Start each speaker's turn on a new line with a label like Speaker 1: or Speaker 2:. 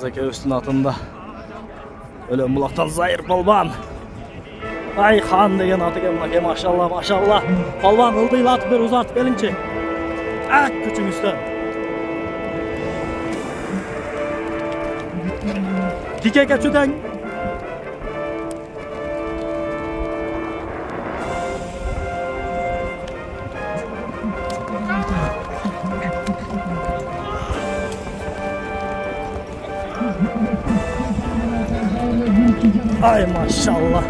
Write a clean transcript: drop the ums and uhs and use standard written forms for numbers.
Speaker 1: Zeki üstün atında. Ölüm bulaktan zayır balban. Ay Han degen atı gelmek maşallah maşallah. Balban ıldıyla atıp bir uzart belince. Ah küçük üstün. Dike kaçıdan. Ay maşallah.